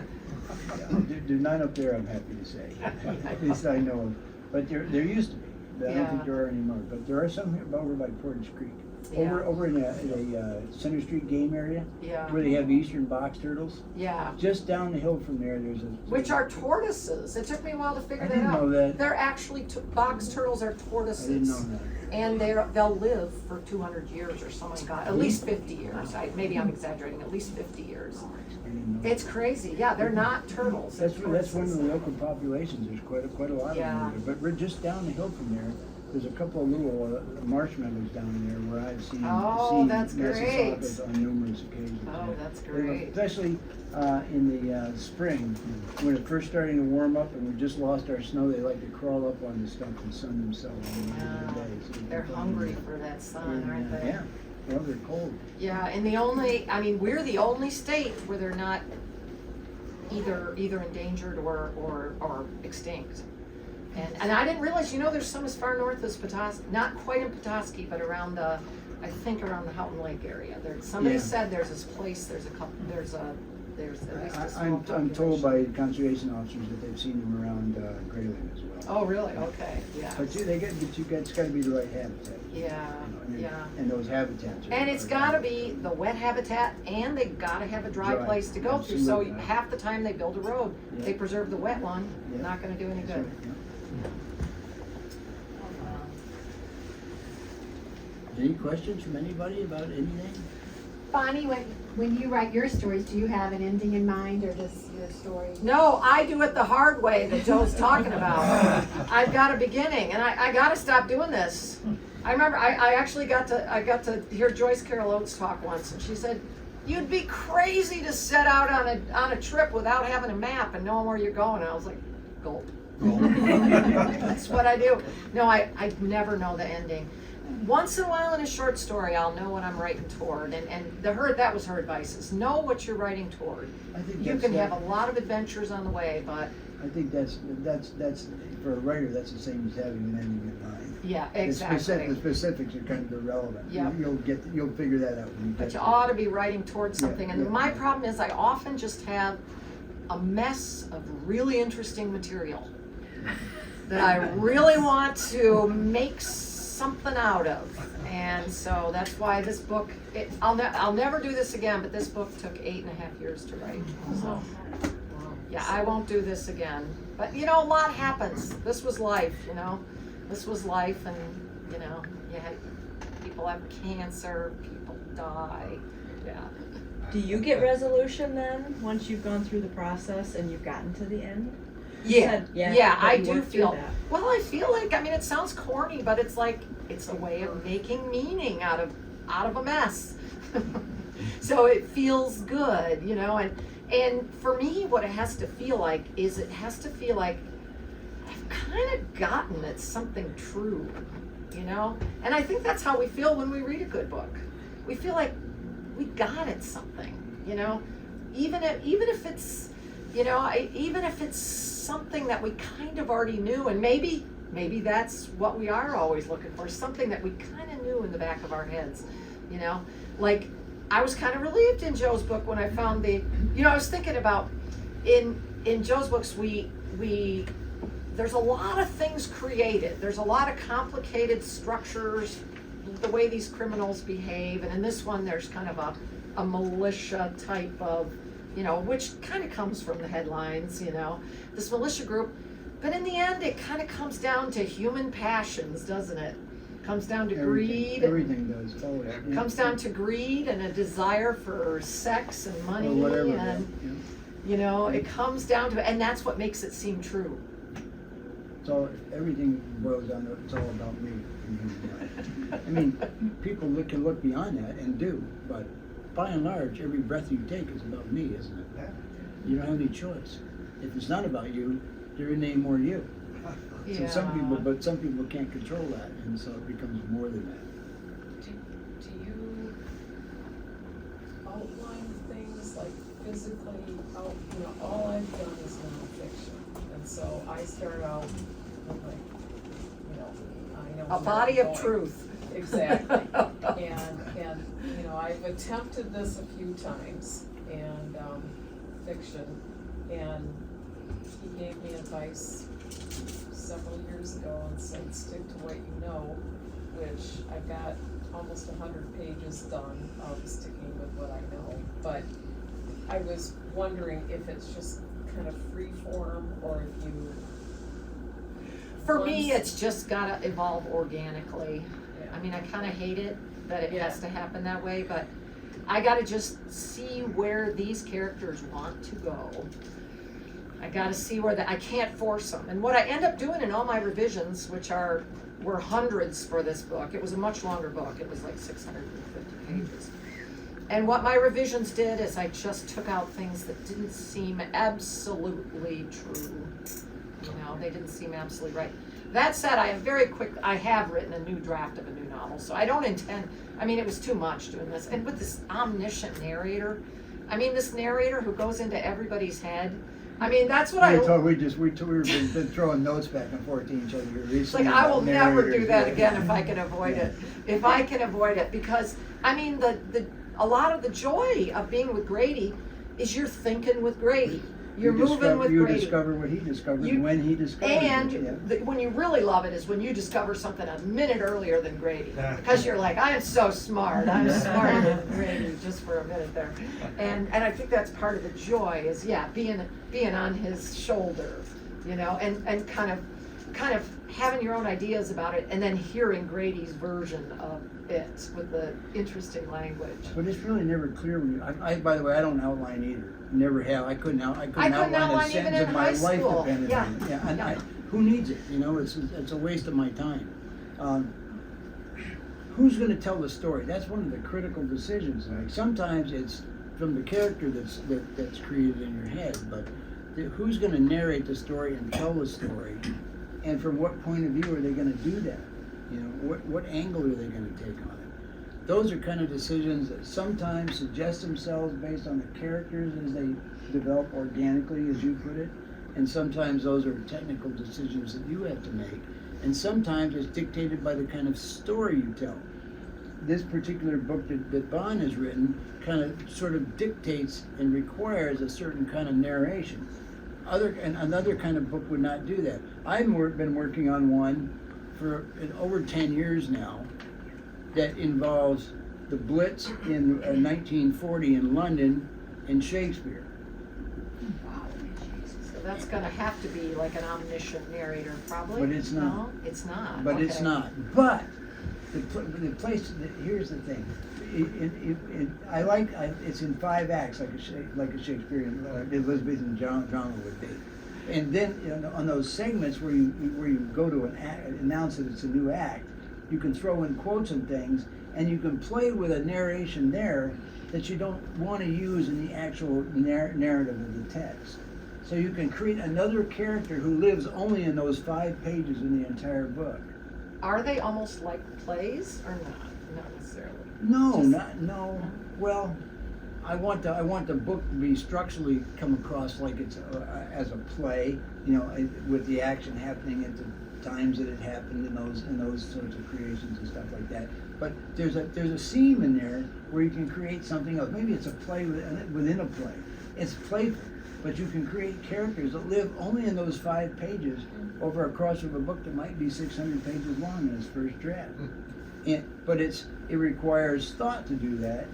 There's none up there, I'm happy to say. At least I know of. But there used to be. But I don't think there are anymore. But there are some over by Portage Creek. Yeah. Over in a Center Street game area, Yeah. where they have eastern box turtles. Yeah. Just down the hill from there, there's a. Which are tortoises. It took me a while to figure I that didn't out. know that. They're actually, box turtles are I tortoises. didn't know that. And they'll live for 200 years or something like that. At least 50 years. Maybe I'm exaggerating, at least 50 years. I didn't know. It's crazy. Yeah, they're not turtles. they're That's one of tortoises. the local populations. There's quite a lot Yeah. of them there. But we're just down the hill from there. There's a couple of little marshmallows down there where I've seen that's great. Mississaugas on numerous occasions. Oh, that's They- great. Especially in the spring, when it's first starting to warm up and we just lost our snow, they like to crawl up on the stump and sun themselves in the middle of the day. So They're hungry for that sun, aren't they? Yeah, well, they're cold. Yeah, and we're the only state where they're not either endangered or extinct. And I didn't realize, there's some as far north as Petoskey, not quite in Petoskey, but around the Houghton Lake area. Somebody Yeah. said there's this place, there's at least a small I'm told population. by conservation officers that they've seen them around Grayling as well. Oh, really? Okay, yeah. But it's got to be the right habitat. Yeah, yeah. And those habitats are. And it's gotta be the wet habitat, and they gotta have a dry Dry, place to go through, so absolutely. half the time they build a road, Yeah. they preserve the wet one, Yeah. not gonna do any That's good. right, yeah. Any questions from anybody about anything? Bonnie, when you write your stories, do you have an ending in mind, or does your story? No, I do it the hard way that Joe's talking about. I've got a beginning, and I gotta stop doing this. I remember I got to hear Joyce Carol Oates talk once, and she said, you'd be crazy to set out on a trip without having a map and knowing where you're going. And I was like, gulp. That's what I do. No, I never know the ending. Once in a while in a short story, I'll know what I'm writing toward, and that was her advice, is know what you're writing toward. I think You that's can that- have a lot of adventures on the way, but I think that's for a writer, that's the same as having an ending in mind. yeah, The exactly. specifics are kind of irrelevant. Yep. You'll figure that out when you get But you there. ought to be writing towards Yeah, something, and yeah, my yeah. problem is I often just have a mess of really interesting material that I really want to make something out of. And so that's why this book, I'll never do this again, but this book took 8.5 years to write. So, yeah, I won't do this again. But a lot happens. This was life, This was life, and you had people have cancer, people die. Yeah. Do you get resolution then, once you've gone through the process and you've gotten to the end? Yeah, Yeah, yeah, but I you do worked through feel. that. Well, I feel like, it sounds corny, but it's like it's a way of making meaning out of a mess. So it feels good, and for me, what it has to feel like is it has to feel like I've kind of gotten at something true, And I think that's how we feel when we read a good book. We feel like we got at something, even if it's. Even if it's something that we kind of already knew, and maybe that's what we are always looking for, something that we kind of knew in the back of our heads, Like, I was kind of relieved in Joe's book when I found I was thinking about, in Joe's books, there's a lot of things created. There's a lot of complicated structures, the way these criminals behave, and in this one, there's kind of a militia type of, which kind of comes from the headlines, this militia group. But in the end, it kind of comes down to human passions, doesn't it? Comes down to greed. Everything does. Oh, yeah. Comes down to greed and a desire for sex and money, Or whatever. and yeah. it comes down to, and that's what makes it seem true. So everything boils down to it's all about me. I mean, people can look beyond that and do, but by and large, every breath you take is about me, isn't it? You don't have any choice. If it's not about you, there isn't any more you. So some people can't control that, and so it becomes more than that. Do you outline things like physically out, all I've done is nonfiction, and so I start out with I know. A where body I'm of going. truth. Exactly, and I've attempted this a few times, and, fiction, and he gave me advice several years ago and said, stick to what you know, which I've got almost 100 pages done of sticking with what I know, but I was wondering if it's just kind of free form, or if you. For me, it's just gotta evolve organically. Yeah. I kind of hate it that it Yeah. has to happen that way, but I gotta just see where these characters want to go. I gotta see I can't force them. And what I end up doing in all my revisions, which were hundreds for this book, it was a much longer book, it was like 650 pages. And what my revisions did is I just took out things that didn't seem absolutely true. They didn't seem absolutely right. That said, I have written a new draft of a new novel, so I don't intend, it was too much doing this. And with this omniscient narrator, this narrator who goes into everybody's head, that's what We've been throwing notes back and forth to each other here recently. It's like, I will never do narrators, that yeah. again if I can avoid it. If I can avoid it, because, a lot of the joy of being with Grady is you're thinking with Grady. You're moving with You Grady. discover what he discovered You- when he discovered it. And Yeah. when you really love it is when you discover something a minute earlier than Grady. Because you're like, I am so smart. I'm smarter than Grady, just for a minute there. And I think that's part of the joy is, being on his shoulder, and kind of having your own ideas about it, and then hearing Grady's version of it with the interesting language. But it's really never clear when you, by the way, I don't outline either. Never have. I couldn't outline a outline even sentence in if my high life school. depended Yeah. on it. Yeah, and Yeah. who needs it? It's a waste of my time. who's gonna tell the story? That's one of the critical decisions. Like, sometimes it's from the character that's created in your head, but who's gonna narrate the story and tell the story? And from what point of view are they gonna do that? You know, what angle are they gonna take on it? Those are kind of decisions that sometimes suggest themselves based on the characters as they develop organically, as you put it, and sometimes those are technical decisions that you have to make, and sometimes it's dictated by the kind of story you tell. This particular book that Bon has written kind of sort of dictates and requires a certain kind of narration. Another kind of book would not do that. I've been working on one for over 10 years now that involves the Blitz in 1940 in London and Shakespeare. So that's gonna have to be like an omniscient narrator, probably? But it's not. No, it's not. But it's Okay. not. But the place. Here's the thing. It's in 5 acts, like a Shakespearean, Elizabethan drama would be. And then, you know, on those segments where you go to announce that it's a new act, you can throw in quotes and things, and you can play with a narration there that you don't want to use in the actual narrative of the text. So you can create another character who lives only in those 5 pages in the entire book. Are they almost like plays or not? Not necessarily. No. Well, I want the book to be structurally come across like it's as a play, you know, with the action happening at the times that it happened in those sorts of creations and stuff like that. But there's a seam in there where you can create something else. Maybe it's a play within a play. It's playful, but you can create characters that live only in those 5 pages over a course of a book that might be 600 pages long in its first draft. But it requires thought to do that.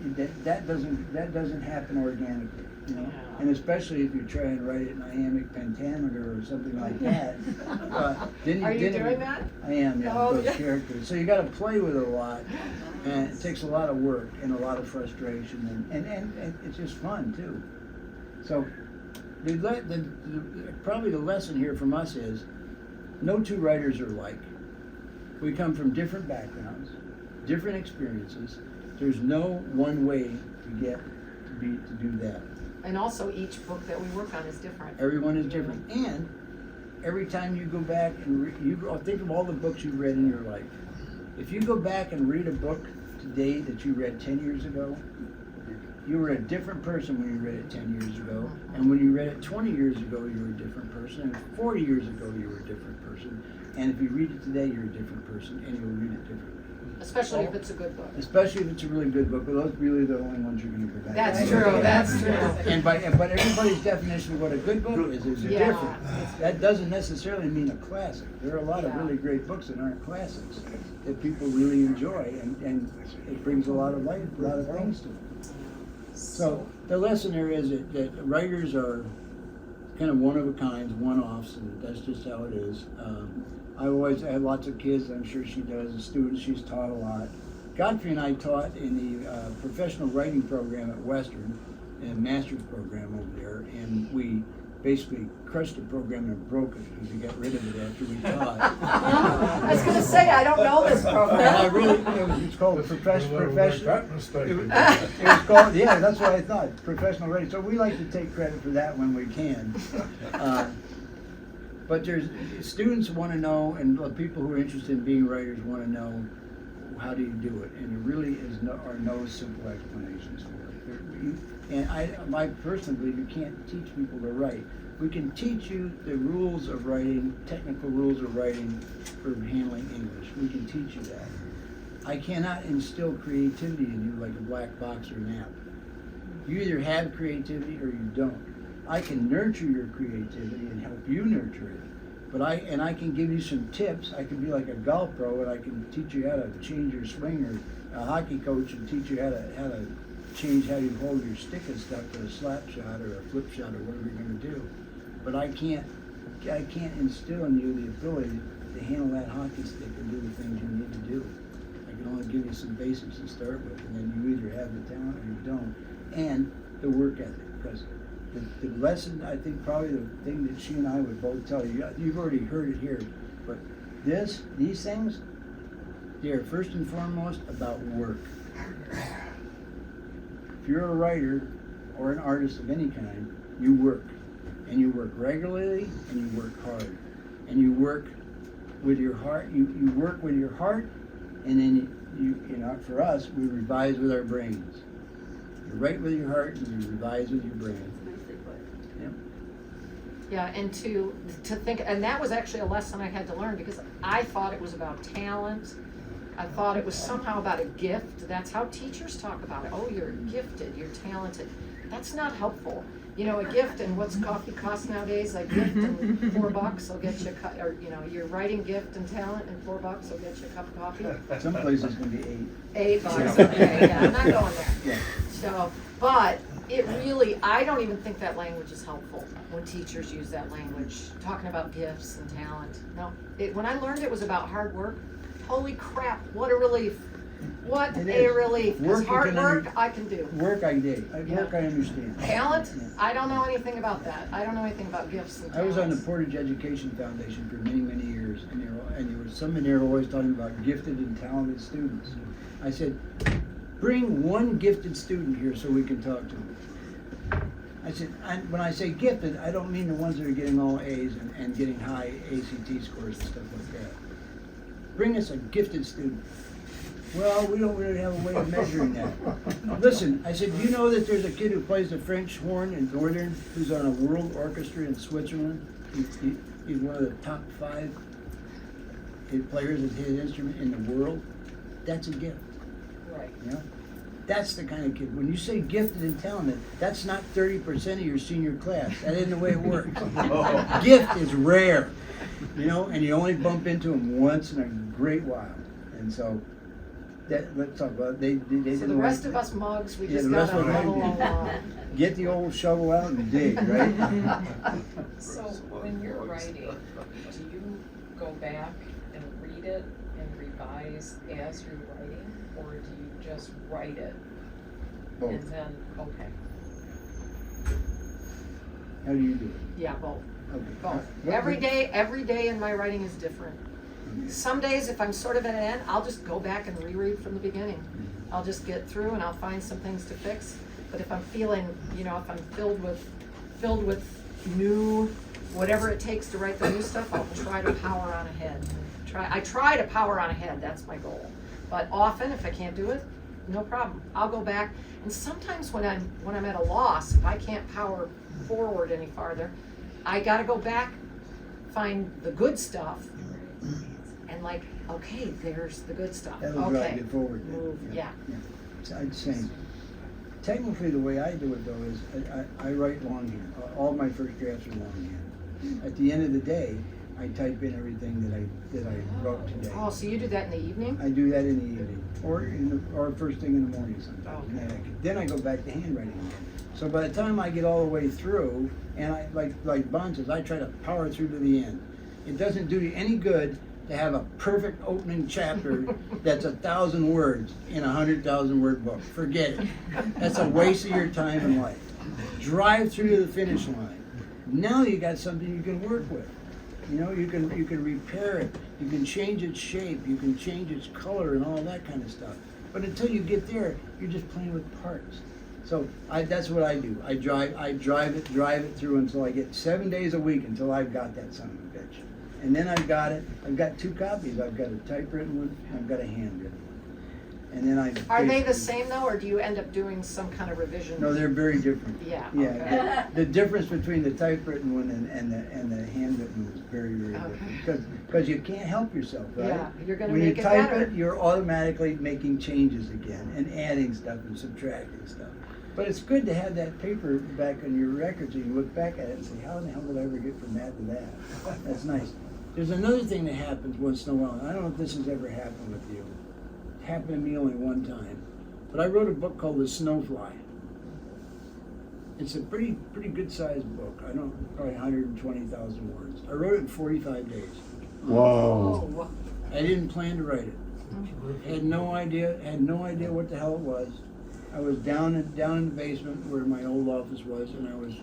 That doesn't happen organically, you know. Yeah. And especially if you try and write it in iambic pentameter or something like that. Are you doing that? I am, yeah, Oh, those yeah. characters. So you got to play with it a lot, and it takes a lot of work and a lot of frustration, and it's just fun too. So probably the lesson here from us is no 2 writers are alike. We come from different backgrounds, different experiences. There's no one way to do that. And also each book that we work on is different. Everyone is different, and every time you go back and think of all the books you've read in your life. If you go back and read a book today that you read 10 years ago, you were a different person when you read it 10 years ago, and when you read it 20 years ago, you were a different person, and 40 years ago, you were a different person, and if you read it today, you're a different person, and you'll read it differently. Especially if it's a good book. Especially if it's a really good book, but those are really the only ones you're going to go back That's to. true, that's true. And but everybody's definition of what a good book is Yeah. different. That doesn't necessarily mean a classic. There are a lot of Yeah. really great books that aren't classics that people really enjoy, and it brings a lot of life, a lot of things to them. So the lesson there is that writers are kind of one of a kind, one-offs, and that's just how it is. I always had lots of kids, I'm sure she does, and students, she's taught a lot. Godfrey and I taught in the professional writing program at Western, a master's program over there, and we basically crushed the program and broke it because we got rid of it after we taught. I was gonna say, I don't know this And I program. really, it's called professional. That mistake. It was called, yeah, that's what I thought, professional writing. So we like to take credit for that when we can. But there's students want to know, and people who are interested in being writers want to know, how do you do it? And there really are no simple explanations for it. And I personally believe you can't teach people to write. We can teach you the rules of writing, technical rules of writing for handling English. We can teach you that. I cannot instill creativity in you like a black box or an app. You either have creativity or you don't. I can nurture your creativity and help you nurture it. But I can give you some tips. I can be like a golf pro, and I can teach you how to change your swing, or a hockey coach and teach you how to change how you hold your stick and stuff for a slap shot or a flip shot or whatever you're going to do. But I can't instill in you the ability to handle that hockey stick and do the things you need to do. I can only give you some basics to start with, and then you either have the talent or you don't, and the work ethic. Because the lesson, I think probably the thing that she and I would both tell you, you've already heard it here, but these things They are first and foremost about work. If you're a writer or an artist of any kind, you work. And you work regularly, and you work hard. And you work with your heart. You work with your heart, and then you know, for us, we revise with our brains. You write with your heart, and you revise with your brain. Yeah, and to think, and that was actually a lesson I had to learn because I thought it was about talent. I thought it was somehow about a gift. That's how teachers talk about it. Oh, you're gifted, you're talented. That's not helpful. You know, a gift and what's coffee cost nowadays? A gift and $4 will get you or you know, your writing gift and talent and $4 will get you a cup of coffee. Some places can be $8. $8, okay, yeah, I'm not going there. Yeah. So, but it really, I don't even think that language is helpful when teachers use that language, talking about gifts and talent. No, when I learned it was about hard work, holy crap, what a relief. What It a is. relief, Work because you hard can work I can do. Work I did. Work Yeah. I understand. Talent, Yeah. I don't know anything about that. I don't know anything about gifts and I was on the talents. Portage Education Foundation for many, many years, and there was some in there always talking about gifted and talented students. I said, bring one gifted student here so we can talk to them. I said, when I say gifted, I don't mean the ones that are getting all A's and getting high ACT scores and stuff like that. Bring us a gifted student. Well, we don't really have a way of measuring that. Listen, I said, do you know that there's a kid who plays the French horn in Northern who's on a world orchestra in Switzerland? He's one of the top 5 players of his instrument in the world. That's a gift, Right. you know? That's the kind of kid. When you say gifted and talented, that's not 30% of your senior class. That isn't the way it works. Gift is rare, you know, and you only bump into them once in a great while. And so, let's talk about it. They So didn't the rest like- of us mugs, we Yeah, just the rest gotta of us muddle mugs. along. Get the old shovel out and dig, right? So when you're writing, do you go back and read it and revise as you're writing? Or do you just write it and Both. then, okay. How do you do it? Yeah, both. Okay. Both. What- Every day in my writing is different. Some days, if I'm sort of at an end, I'll just go back and reread from the beginning. I'll just get through and I'll find some things to fix. But if I'm feeling, you know, if I'm filled with new, whatever it takes to write the new stuff, I'll try to power on ahead. I try to power on ahead, that's my goal. But often, if I can't do it, no problem. I'll go back. And sometimes when I'm at a loss, if I can't power forward any farther, I gotta go back, find the good stuff, and like, okay, there's the good stuff. That'll drive Okay, you forward. move, yeah. So I'd say, technically the way I do it though is I write longhand. All my first drafts are longhand. At the end of the day, I type in everything that I wrote today. Oh, so you do that in the evening? I do that in the evening, or first thing in the morning sometimes. Okay. Then I go back to handwriting again. So by the time I get all the way through, and I like Bon says, I try to power through to the end. It doesn't do you any good to have a perfect opening chapter that's 1,000 words in a 100,000 word book. Forget it. That's a waste of your time and life. Drive through to the finish line. Now you got something you can work with. You know, you can repair it, you can change its shape, you can change its color and all that kind of stuff. But until you get there, you're just playing with parts. So that's what I do. I drive it through until I get 7 days a week until I've got that son of a bitch. And then I've got 2 copies. I've got a typewritten one, I've got a handwritten one. And then Are they the same though, or do you end up doing some kind of revision? No, they're very different. Yeah, Yeah, okay. the difference between the typewritten one and the handwritten one is very, very Okay. different. Because you can't help yourself, right? Yeah, you're gonna When make you it type better. it, you're automatically making changes again and adding stuff and subtracting stuff. But it's good to have that paper back on your records and you look back at it and say, how in the hell did I ever get from that to that? That's nice. There's another thing that happens once in a while, and I don't know if this has ever happened with you. It happened to me only one time. But I wrote a book called The Snowfly. It's a pretty good sized book. I don't know, probably 120,000 words. I wrote it in 45 days. Wow. Oh, I didn't plan to write it. Had no idea what the hell it was. I was down in the basement where my old office was, and I was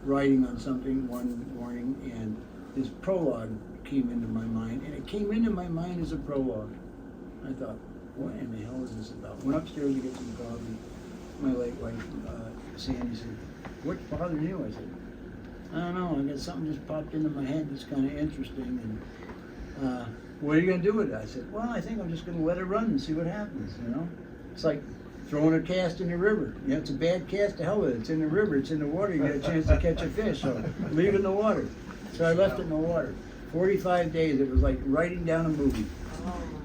writing on something one morning, and this prologue came into my mind, and it came into my mind as a prologue. I thought, what in the hell is this about? Went upstairs to get some coffee. My late wife, Sandy, said, what's bothering you? I said, I don't know, I guess something just popped into my head that's kind of interesting, and what are you gonna do with it? I said, well, I think I'm just gonna let it run and see what happens, you know? It's like throwing a cast in the river. You know, it's a bad cast, to hell with it. It's in the river, it's in the water, you get a chance to catch a fish, so leave it in the water. So I left it in the water. 45 days, it was like writing down a movie.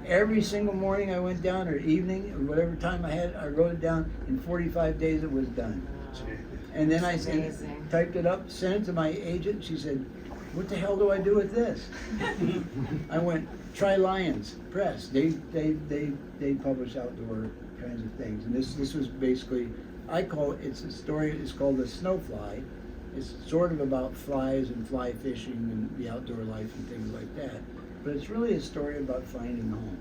Every single morning I went down, or evening, or whatever time I had, I wrote it down. In 45 days it was done. And then I typed it up, sent it to my agent. She said, what the hell do I do with this? I went, try Lions Press. They publish outdoor kinds of things. And this was basically, I call it, it's a story, it's called The Snowfly. It's sort of about flies and fly fishing and the outdoor life and things like that. But it's really a story about finding home.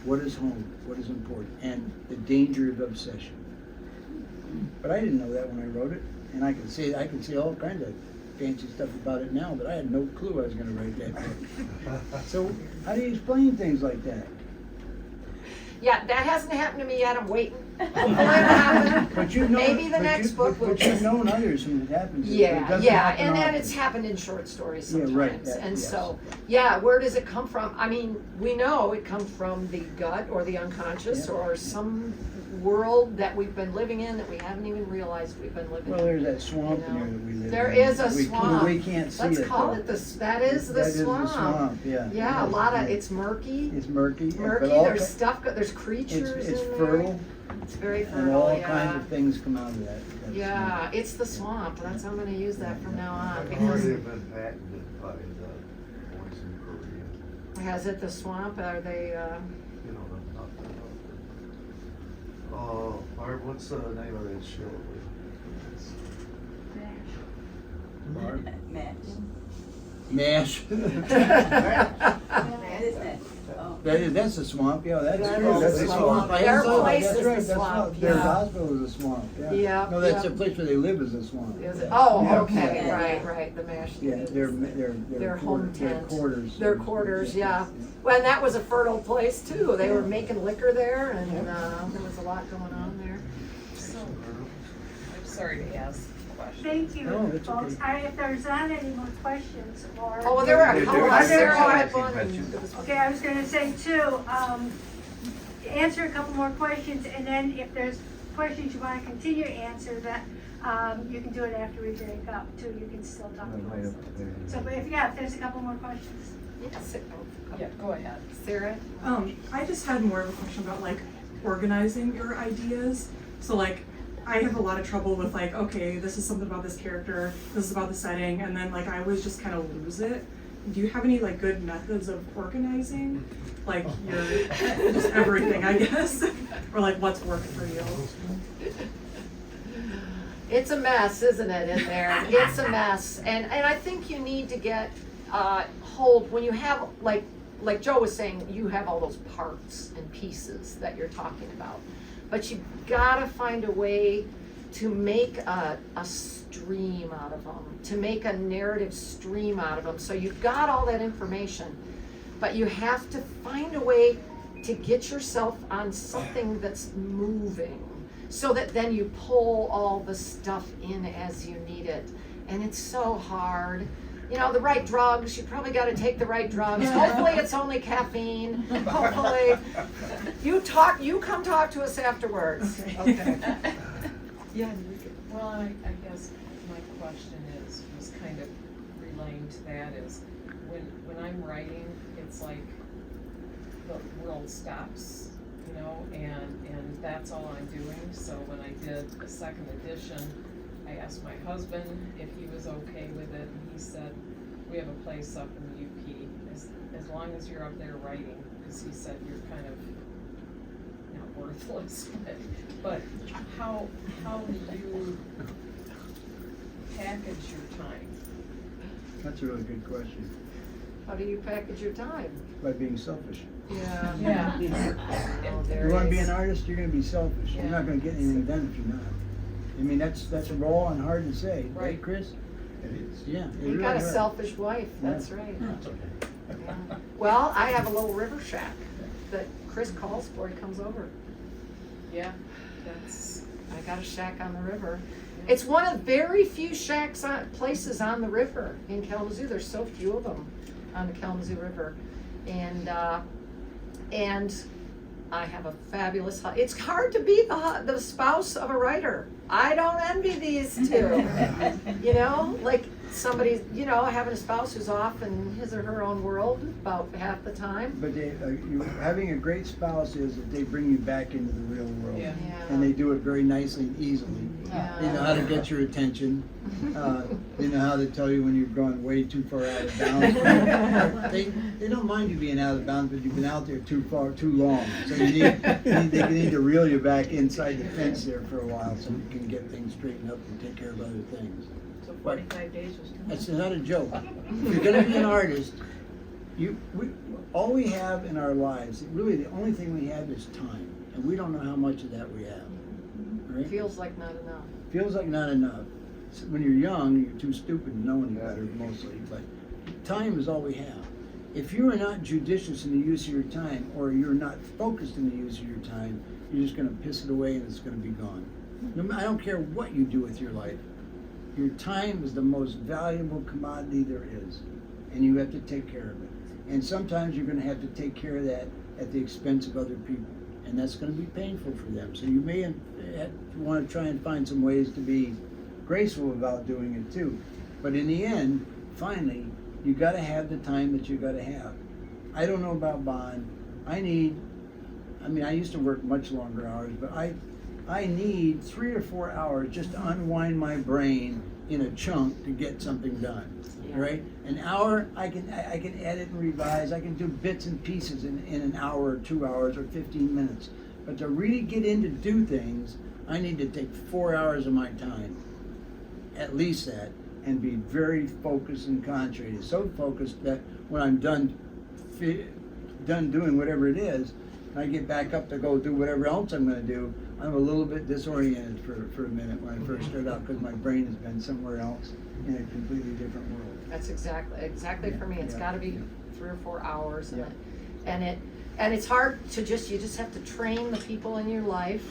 What is home? What is important? And the danger of obsession. But I didn't know that when I wrote it. And I can say all kinds of fancy stuff about it now, but I had no clue I was going to write that book. So how do you explain things like that? Yeah, that hasn't happened to me yet, I'm waiting. Hopefully it'll happen. But you've known, Maybe the next book will But you've known others who it happened to. but it Yeah, doesn't yeah, happen and then often. it's happened in short stories Yeah, sometimes. right, that- And yes. so, yeah, where does it come from? I mean, we know it comes from the gut or the unconscious Yeah. or some world that we've been living in that we haven't even realized we've been living Well, in. there's that swamp You in know, there that we live there in. is a swamp. We can't see it. Let's call though. it that is the swamp. That is the swamp, yeah. Yeah, a lot of, Yeah. it's murky, It's murky. murky, but all there's ki- stuff, there's creatures It's in there. fertile, It's very and fertile, all yeah. kinds of things come out of that. Yeah, it's the swamp, that's how I'm gonna use that from now on, I've because already been patented by the boys in Korea. has it the swamp, are they, You know, oh, Barb, what's the name of that show? Barb? Mash. That's a swamp, yeah, that's That true, is that's a a swamp. swamp. I Their hadn't thought about place that. That's is right, the that's swamp, not- Their yeah. hospital is a swamp, yeah. Yeah, No, that's yeah. the place where they live is a swamp. Is it? Oh, Yeah. okay, Yeah. right, the mash. Yeah, their Their home tent. quarters. Their quarters, yeah. Well, and that was a fertile place too. They were making liquor there and, there was a lot going on there. So, I'm sorry to ask questions. Thank you, No, it's folks. okay. If there's not any more questions or. Oh, there were a couple Are of there- Sarah had one and there was one. Okay, I was gonna say too, answer a couple more questions, and then if there's questions you wanna continue to answer, that, you can do it after we break up too, you can still talk to us. So, but if there's a couple more questions. Yes, Yeah, go ahead. Sarah? I just had more of a question about like organizing your ideas. So like, I have a lot of trouble with like, okay, this is something about this character, this is about the setting, and then like I always just kind of lose it. Do you have any like good methods of organizing? Like your, just everything, I guess, or like what's worked for you? It's a mess, isn't it, in there? It's a mess. And I think you need to get, hold, when you have, like Joe was saying, you have all those parts and pieces that you're talking about. But you gotta find a way to make a stream out of them, to make a narrative stream out of them. So you've got all that information, but you have to find a way to get yourself on something that's moving, so that then you pull all the stuff in as you need it. And it's so hard. You know, the right drugs, you probably gotta take the right drugs. Hopefully it's only caffeine, hopefully. You come talk to us afterwards. Okay. Yeah. Well, I guess my question was kind of relaying to that is, when I'm writing, it's like the world stops, you know, and that's all I'm doing. So when I did the second edition, I asked my husband if he was okay with it, and he said, we have a place up in the UP, as long as you're up there writing, because he said you're kind of not worthless, but how do you package your time? That's a really good question. How do you package your time? By being selfish. Yeah. Yeah. Oh, If there you wanna be is. an artist, you're gonna be selfish. You're not gonna get anything done if you're not. I mean, that's raw and hard to say, right, Right. Chris? It is. Yeah. it You really got a hard. selfish wife, that's Yeah. right. It's okay. Yeah. Well, I have a little river shack that Chris calls for, he comes over. Yeah, that's, I got a shack on the river. It's one of very few places on the river in Kalamazoo. There's so few of them on the Kalamazoo River. And I have a fabulous, it's hard to be the spouse of a writer. I don't envy these two. You know, like somebody, you know, having a spouse who's off in his or her own world about half the time. But having a great spouse is that they bring you back into the real world. Yeah. Yeah. And they do it very nicely and easily. Yeah. They know how to get your attention. They know how to tell you when you've gone way too far out of bounds. They don't mind you being out of bounds, but you've been out there too long. So they need to reel you back inside the fence there for a while so you can get things straightened up and take care of other things. So 45 days was too much. That's not a joke. If you're gonna be an artist, all we have in our lives, really the only thing we have is time. And we don't know how much of that we have. Right? Feels like not enough. Feels like not enough. So when you're young, you're too stupid to know any better mostly, but time is all we have. If you are not judicious in the use of your time, or you're not focused in the use of your time, you're just gonna piss it away and it's gonna be gone. I don't care what you do with your life. Your time is the most valuable commodity there is, and you have to take care of it. And sometimes you're gonna have to take care of that at the expense of other people, and that's gonna be painful for them. So you may want to try and find some ways to be graceful about doing it too. But in the end, finally, you gotta have the time that you gotta have. I don't know about Bond. I used to work much longer hours, but I need 3 or 4 hours just to unwind my brain in a chunk to get something done. Yeah. Right? An hour, I can edit and revise. I can do bits and pieces in an hour or 2 hours or 15 minutes. But to really get in to do things, I need to take 4 hours of my time, at least that, and be very focused and concentrated. So focused that when I'm done doing whatever it is, and I get back up to go do whatever else I'm going to do, I'm a little bit disoriented for a minute when I first start out because my brain has been somewhere else in a completely different world. That's exactly for me. It's Yeah. got to be 3 or 4 hours, Yeah. and it's hard to you just have to train the people in your life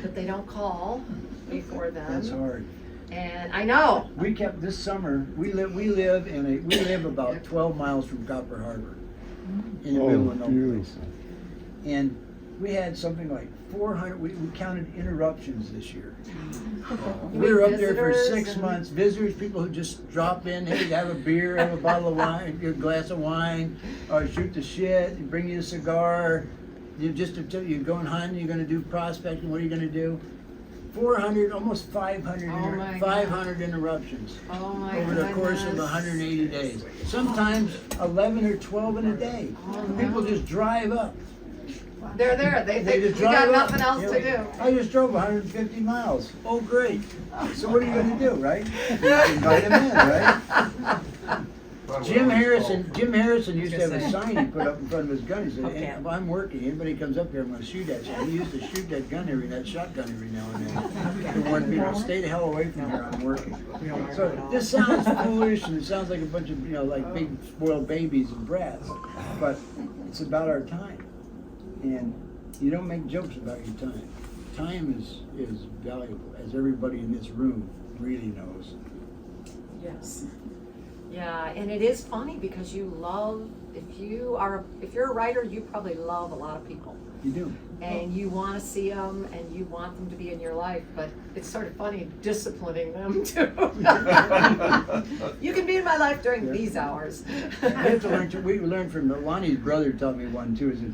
that they don't call before then. That's hard. And I know. We kept this summer. We live about 12 miles from Copper Harbor, in the middle of no place. And we had something like 400. We counted interruptions this year. We were up there for 6 months. Visitors, people who just drop in, hey, have a beer, have a bottle of wine, a glass of wine, or shoot the shit, bring you a cigar. You're going hunting. You're going to do prospecting. What are you going to do? 400, almost 500, Oh my 500 interruptions Oh my over the course of goodness. 180 days. Sometimes 11 or 12 in a day. Oh, People no. just drive up. They're there. They just you got drive up. nothing else You to know, do. I just drove 150 miles. Oh, great. So what are you going to do, right? You invite them in, right? Jim Harrison used to have a sign he put up in front of his gun. He said, Okay. if I'm working, anybody comes up here, I'm going to shoot at you. He used to shoot that shotgun every now and then. To warn people, stay the hell away from here, I'm working. So this sounds foolish and it sounds like a bunch of, like big spoiled babies and brats, but it's about our time. And you don't make jokes about your time. Time is valuable, as everybody in this room really knows. yes. Yeah, and it is funny because you love. If you're a writer, you probably love a lot of people. You do. And you want to see them, and you want them to be in your life, but it's sort of funny disciplining them too. You can be in my life during these hours. You have to learn. We learned from Lonnie's brother taught me one too. Is that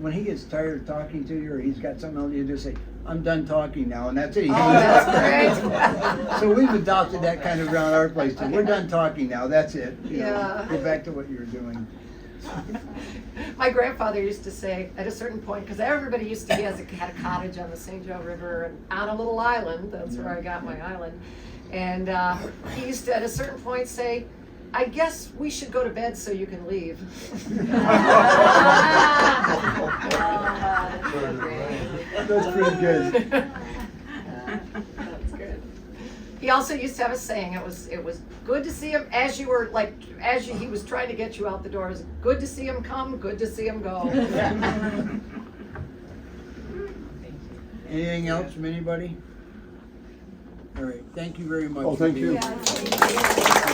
when he gets tired of talking to you, or he's got something else, you just say, "I'm done talking now," and that's it. He Oh, hangs up. that's great. So we've adopted that kind of around our place too. We're done talking now. That's it. Yeah. Go back to what you were doing. My grandfather used to say at a certain point, because everybody had a cottage on the St. Joe River and on a little island. That's where I got my island. And he used to at a certain point say, "I guess we should go to bed so you can leave." That's pretty good. That's good. He also used to have a saying, it was good to see him, as you were, like, he was trying to get you out the door, it was good to see him come, good to see him go. Anything else from anybody? All right, thank you very much. Oh, for thank being you. here.